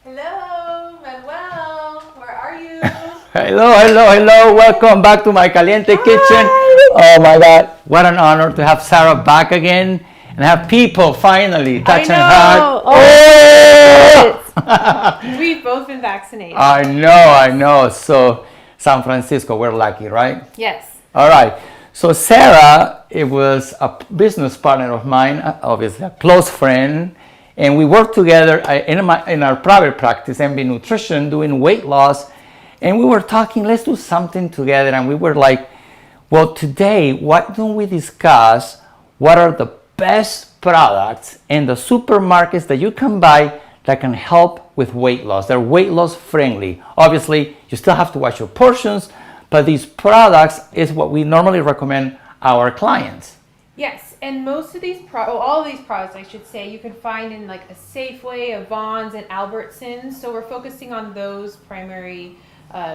Hello, Manuel. Where are you? Hello. Welcome back to my Caliente Kitchen. Oh my God, what an honor to have Sarah back again and have people finally touching her. Oh! We've both been vaccinated. I know. So San Francisco, we're lucky, right? Yes. All right. So Sarah, it was a business partner of mine, obviously a close friend, and we worked together in our private practice, MB Nutrition, doing weight loss. And we were talking, let's do something together. And we were like, well, today, why don't we discuss what are the best products in the supermarkets that you can buy that can help with weight loss? They're weight loss friendly. Obviously, you still have to watch your portions, but these products is what we normally recommend our clients. Yes, and most of these all of these products, I should say, you can find in like a Safeway, a Vons, and Albertsons. So we're focusing on those primary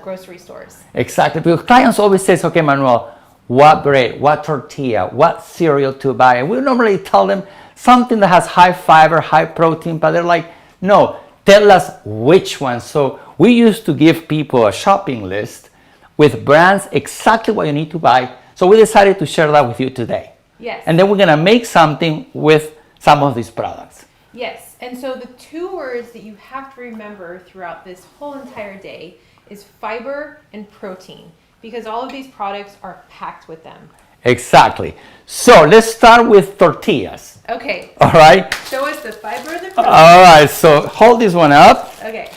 grocery stores. Exactly, because clients always say, okay, Manuel, what bread, what tortilla, what cereal to buy? And we normally tell them something that has high fiber, high protein, but they're like, no, tell us which one. So we used to give people a shopping list with brands, exactly what you need to buy. So we decided to share that with you today. Yes. And then we're gonna make something with some of these products. Yes, and so the two words that you have to remember throughout this whole entire day is fiber and protein, because all of these products are packed with them. Exactly. So let's start with tortillas. Okay. All right. Show us the fiber and the protein. All right, so hold this one up. Okay.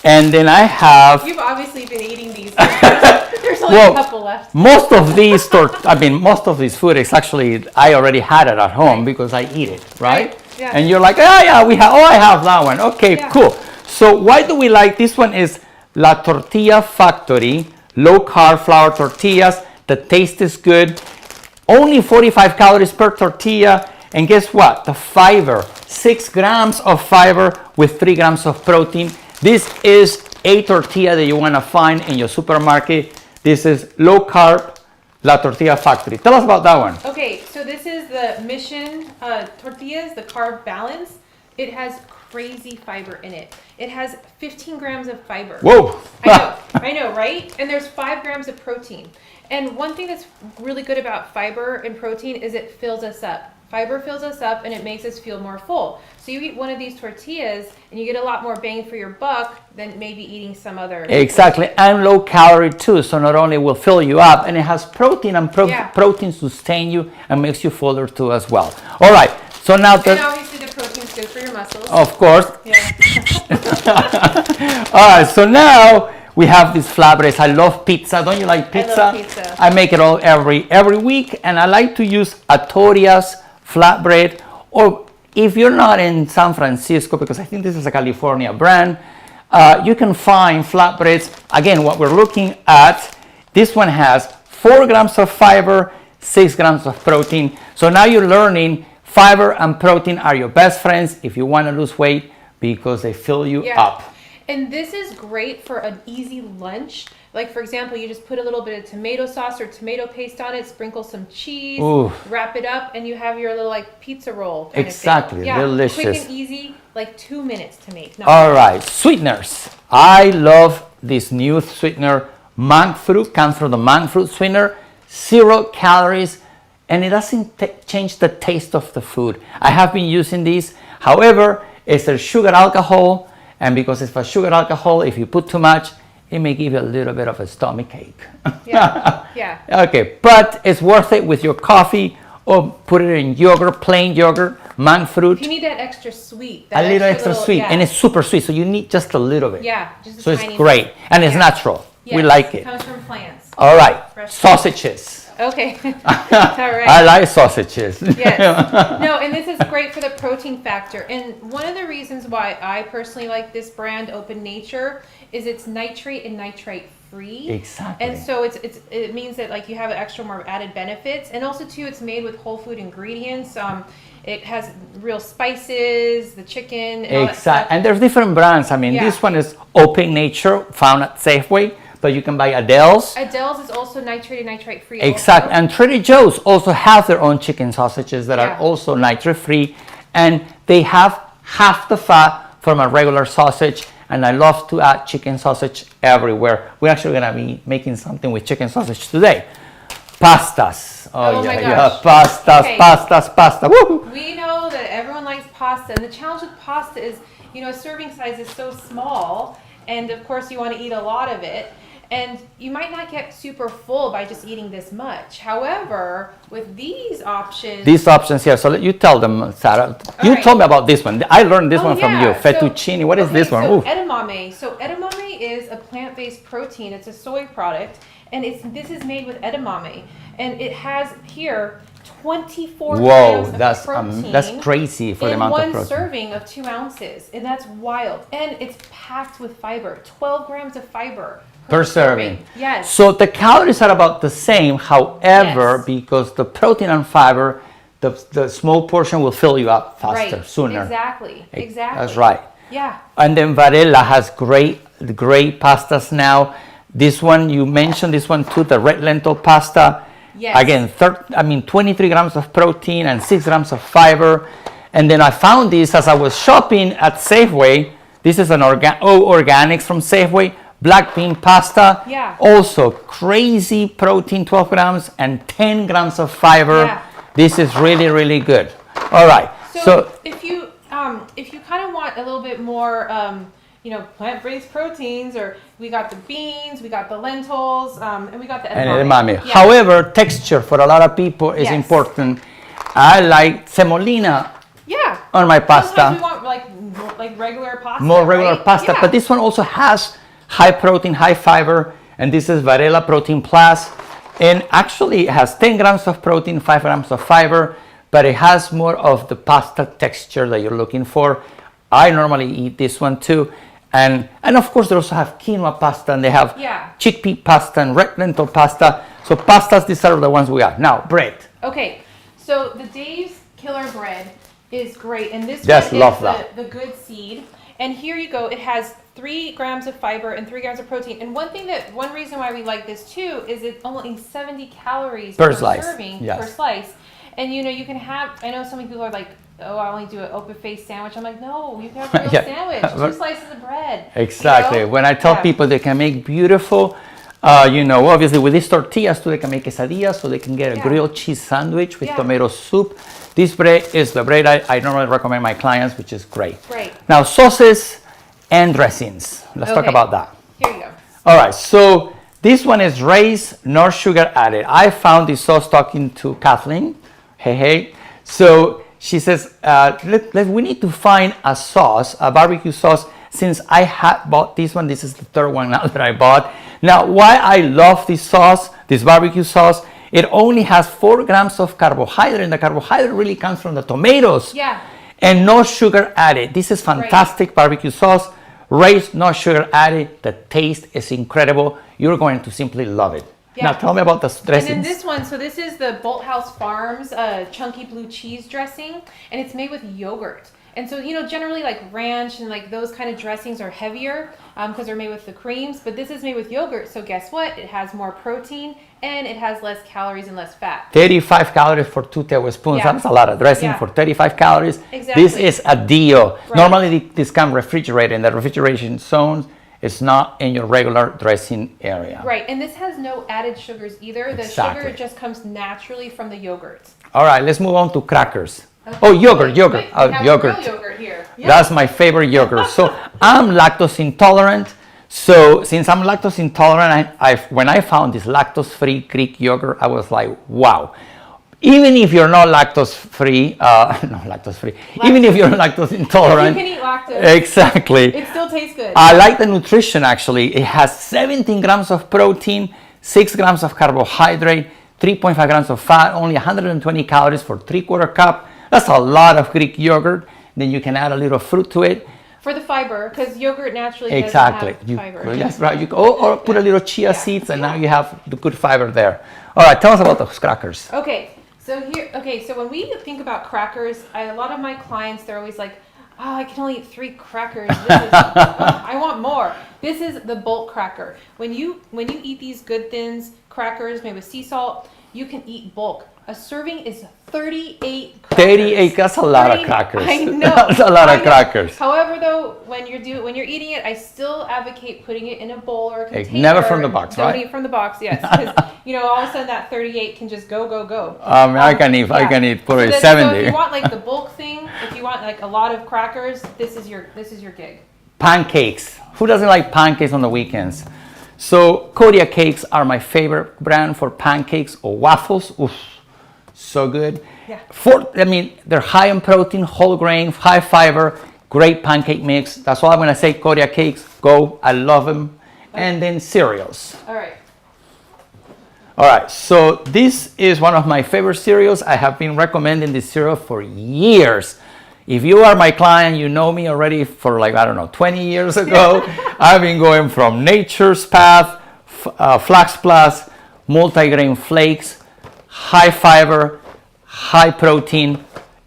And then I have... You've obviously been eating these. There's only a couple left. Most of these food is actually, I already had it at home because I eat it, right? Yeah. And you're like, I have that one. Okay, yeah. Cool. So why do we like this one? Is La Tortilla Factory, low-carb flour tortillas. The taste is good. Only 45 calories per tortilla. And guess what? The fiber, 6 grams of fiber with 3 grams of protein. This is a tortilla that you want to find in your supermarket. This is low-carb La Tortilla Factory. Tell us about that one. Okay, so this is the Mission tortillas, the carb balance. It has crazy fiber in it. It has 15 grams of fiber. Whoa! I know, right? And there's 5 grams of protein. And one thing that's really good about fiber and protein is it fills us up. Fiber fills us up and it makes us feel more full. So you eat one of these tortillas and you get a lot more bang for your buck than maybe eating some other. Exactly, and low calorie too. So not only will fill you up, and it has protein, and protein sustain you and makes you fuller too as well. All right, so now and obviously the protein's good for your muscles. Of course. Yeah. All right, so now we have these flatbreads. I love pizza. Don't you like pizza? I love pizza. I make it all every week, and I like to use a tortillas flatbread, or if you're not in San Francisco, because I think this is a California brand, you can find flatbreads. Again, what we're looking at, this one has 4 grams of fiber, 6 grams of protein. So now you're learning fiber and protein are your best friends if you want to lose weight because they fill you up. And this is great for an easy lunch. Like, for example, you just put a little bit of tomato sauce or tomato paste on it, sprinkle some cheese, wrap it up, and you have your little like pizza roll. Exactly, delicious. Quick and easy, like 2 minutes to make. All right, sweeteners. I love this new sweetener, monk fruit, comes from the monk fruit sweetener, 0 calories, and it doesn't change the taste of the food. I have been using these. However, it's a sugar alcohol, and because it's a sugar alcohol, if you put too much, it may give you a little bit of a stomach ache. Yeah. Okay, but it's worth it with your coffee, or put it in yogurt, plain yogurt, monk fruit. You need that extra sweet. A little extra sweet, and it's super sweet, so you need just a little bit. Yeah, just a so tiny it's great, bit. and it's natural. Yes, we like it. It comes from plants. All right, Fresh sausages. Okay. All right. I like sausages. Yes. No, and this is great for the protein factor. And one of the reasons why I personally like this brand, Open Nature, is it's nitrate and nitrite free. Exactly. And so it means that like you have extra more added benefits, and also too it's made with whole food ingredients. It has real spices, the chicken. And all that stuff. And there's different brands. I mean, this one is Open Nature, found at Safeway. But you can buy Adele's. Adele's is also nitrate and nitrite free. Exactly. And Trader Joe's also have their own chicken sausages that are also nitrate free. And they have half the fat from a regular sausage. and I love to add chicken sausage everywhere. We're actually gonna be making something with chicken sausage today. Pastas. Oh my yeah, gosh. pastas, Okay. pasta. Woo! We know that everyone likes pasta, and the challenge with pasta is, a serving size is so small, and of course you want to eat a lot of it, and you might not get super full by just eating this much. However, with these options, Here. So you tell them, Sarah. All You right. told me about this one. I learned this one from you. yeah. Fettuccine. What is this one? So Ooh. edamame. So edamame is a plant-based protein. It's a soy product, and this is made with edamame, and it has here 24 Whoa, grams that's of protein. that's crazy for the in amount of one protein. serving of 2 ounces, and that's wild. And it's packed with fiber, 12 grams of fiber Per serving. Yes. So the calories are about the same. However, Yes. because the protein and fiber, the small portion will fill you up faster, Right. sooner. Exactly. That's right. Yeah. And then Varela has great pastas now. This one, you mentioned this one too, the red lentil pasta. Yes. Again, 23 grams of protein and 6 grams of fiber. And then I found this as I was shopping at Safeway. This is an organics from Safeway. Black bean pasta. Yeah. Also crazy protein, 12 grams and 10 grams of fiber. Yeah. This is really, really good. All right. So if you kind of want a little bit more, plant-based proteins, or we got the beans, we got the lentils, and we got the edamame. Yeah. However, texture for a lot of people is Yes. important. I like semolina Yeah. on my pasta. Sometimes we want like regular pasta. More regular right? pasta, Yeah. but this one also has high protein, high fiber, and this is Varela Protein Plus. And actually it has 10 grams of protein, 5 grams of fiber, but it has more of the pasta texture that you're looking for. I normally eat this one too. And of course they also have quinoa pasta, and they have chickpea pasta and red lentil pasta. So pastas, these are the ones we have. Now, bread. Okay, so the Dave's Killer Bread is great, and this Just one love is that. the good seed. And here you go. It has 3 grams of fiber and 3 grams of protein. And one reason why we like this too is it's only 70 calories per slice. serving per Yes. slice. And you can have. I know so many people are like, "Oh, I only do an open-faced sandwich." I'm like, "No, you can have a real Yeah. sandwich. 2 slices of bread." Exactly. When I tell people they can make beautiful, obviously with these tortillas too, they can make quesadillas, so they can get a grilled cheese sandwich with tomato soup. This bread is the bread I normally recommend my clients, which is great. Great. Now, sauces and dressings. Let's talk about that. Here you go. All right. So this one is raised, no sugar added. I found this sauce talking to Kathleen. Hey. So she says, we need to find a sauce, a barbecue sauce, since I had bought this one. This is the third one now that I bought. Now, why I love this sauce, this barbecue sauce, it only has 4 grams of carbohydrate, and the carbohydrate really comes from the tomatoes. Yeah. And no sugar added. This is fantastic barbecue sauce. Raised, no sugar added. The taste is incredible. You're going to simply love it. Yeah. Now tell me about the dressings. And then this one, so this is the Bolthouse Farms chunky blue cheese dressing, and it's made with yogurt. And so, generally like ranch and like those kind of dressings are heavier because they're made with the creams, but this is made with yogurt. So guess what? It has more protein and it has less calories and less fat. 35 calories for 2 tablespoons. Yeah. That's a lot of dressing for 35 calories. Exactly. This is a deal. Right. Normally this comes refrigerated. In the refrigeration zone, it's not in your regular dressing area. Right, and this has no added sugars either. The Exactly. sugar just comes naturally from the yogurt. All right, let's move on to crackers. Okay. Oh, yogurt. Wait, we have Yogurt. real yogurt here. Yeah. That's my favorite yogurt. So I'm lactose intolerant. So since I'm lactose intolerant, when I found this lactose-free Greek yogurt, I was like, wow. Even if you're not lactose-free, even if you're lactose intolerant. You can eat lactose. Exactly. It still tastes good. I like the nutrition actually. It has 17 grams of protein, 6 grams of carbohydrate, 3.5 grams of fat, only 120 calories for 3/4 cup. That's a lot of Greek yogurt. Then you can add a little fruit to it. For the fiber, because yogurt naturally Exactly. doesn't have fiber. That's right. Or put a little chia seeds, and now you have the good fiber there. All right, tell us about those crackers. Okay, so when we think about crackers, a lot of my clients, they're always like, "Oh, I can only eat 3 crackers. I want more." This is the bulk cracker. When you eat these Good Thins crackers made with sea salt, you can eat bulk. A serving is 38 crackers. 38, that's a lot of crackers. I know. That's a lot of crackers. However, though, when you're eating it, I still advocate putting it in a bowl or a container. Never from the box, Don't right? eat from the box, yes. Because, all of a sudden that 38 can just go. I can eat probably 70. So if you want like the bulk thing, if you want like a lot of crackers, this is your gig. Pancakes. Who doesn't like pancakes on the weekends? So Kodiak cakes are my favorite brand for pancakes or waffles. Oof, so good. Yeah. They're high in protein, whole grain, high fiber, great pancake mix. That's all I'm gonna say. Kodiak cakes, go. I love them. Okay. And then cereals. All right. So this is one of my favorite cereals. I have been recommending this cereal for years. If you are my client, you know me already for 20 years ago. I've been going from Nature's Path, Flax Plus, multigrain flakes, high fiber, high protein,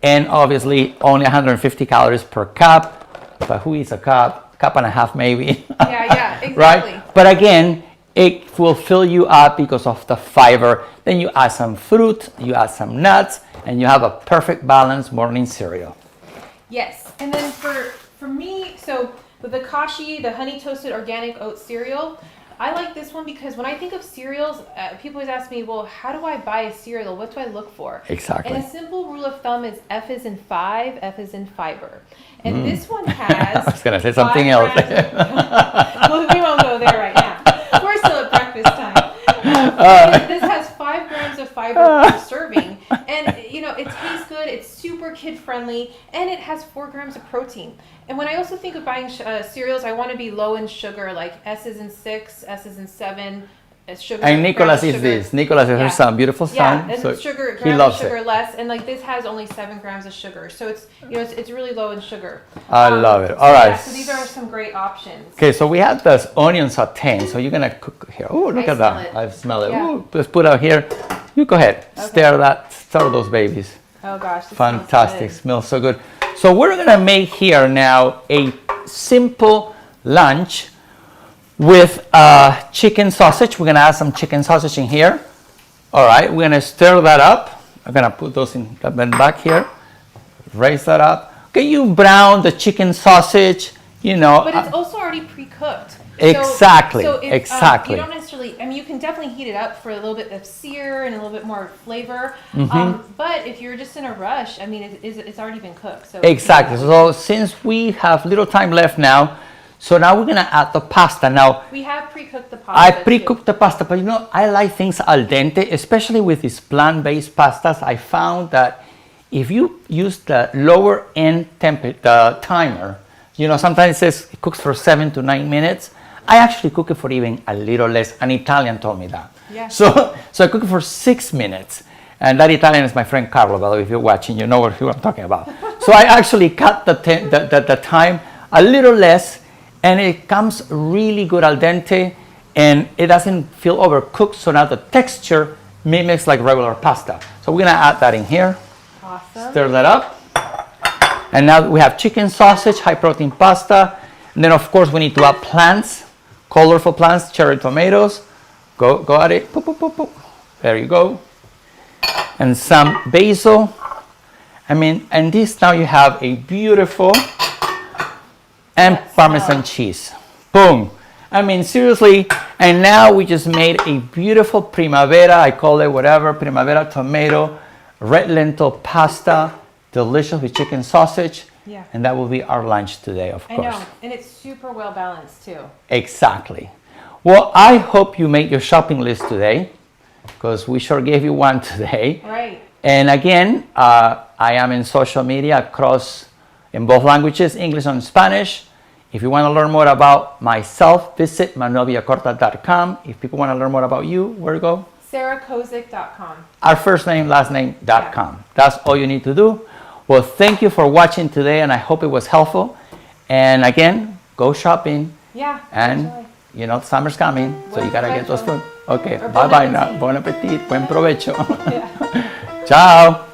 and obviously only 150 calories per cup. But who eats a cup? Cup and a half maybe. Yeah, exactly. Right? But again, it will fill you up because of the fiber. Then you add some fruit, you add some nuts, and you have a perfect balanced morning cereal. Yes, and then for me, so with the Kashi, the honey toasted organic oat cereal, I like this one because when I think of cereals, people always ask me, well, how do I buy a cereal? What do I look for? Exactly. And a simple rule of thumb is F is in 5, F is in fiber. And this one has... I was going to say something else. Well, we won't go there right now. We're still at breakfast time. This has 5 grams of fiber per serving. And, it tastes good. It's super kid-friendly. And it has 4 grams of protein. And when I also think of buying cereals, I want to be low in sugar, like S is in 6, S is in 7. Sugar, and Nicholas is this. Nicholas is her son, beautiful son. Yeah, and so sugar, he loves sugar it. less, and like this has only 7 grams of sugar, so it's it's really low in sugar. I love it. All right. Yeah, so these are some great options. Okay, so we have this onion sauté. So you're gonna cook here. Oh, look at that! I smell it. Yeah. Ooh, let's put it out here. You go ahead. Okay. Stir those babies. Oh gosh, this fantastic! Smells so good. So we're gonna make here now a simple lunch with chicken sausage. We're gonna add some chicken sausage in here. All right, we're gonna stir that up. I'm gonna put those in the back here. Raise that up. Okay, you brown the chicken sausage, But it's also already pre-cooked. Exactly, So if, exactly. You don't necessarily, you can definitely heat it up for a little bit of sear and a little bit more flavor. But if you're just in a rush, it's already been cooked. So exactly. So since we have little time left now, so now we're gonna add the pasta. Now we have pre-cooked the pasta. I pre-cooked the pasta, but I like things al dente, especially with these plant-based pastas. I found that if you use the lower end the timer, sometimes it says it cooks for 7 to 9 minutes. I actually cook it for even a little less. An Italian told me that. Yeah. So I cook it for 6 minutes. And that Italian is my friend Carlo, by the way. If you're watching, you know who I'm talking about. So I actually cut the time a little less, and it comes really good al dente, and it doesn't feel overcooked. So now the texture mimics like regular pasta. So we're gonna add that in here. Awesome. Stir that up. And now we have chicken sausage, high protein pasta. And then of course we need to add plants, colorful plants, cherry tomatoes. Go at it. Boop, boop, boop, boop. There you go. And some basil. And this now you have a beautiful and Parmesan cheese. Boom. Seriously. And now we just made a beautiful primavera, I call it whatever, primavera tomato, red lentil pasta, delicious with chicken sausage. Yeah. And that will be our lunch today, of course. I know, and it's super well balanced too. Exactly. Well, I hope you make your shopping list today, because we sure gave you one today. Right. And again, I am in social media in both languages, English and Spanish. If you want to learn more about myself, visit Villacorta.com. If people want to learn more about you, where to go? SarahKoszyk.com. Our first name, last name.com. Yeah. That's all you need to do. Well, thank you for watching today, and I hope it was helpful. And again, go shopping. Yeah. And summer's coming, so you gotta get those food. Okay, Or bye-bye now. Bon appetit. Buen provecho. Yeah. Ciao.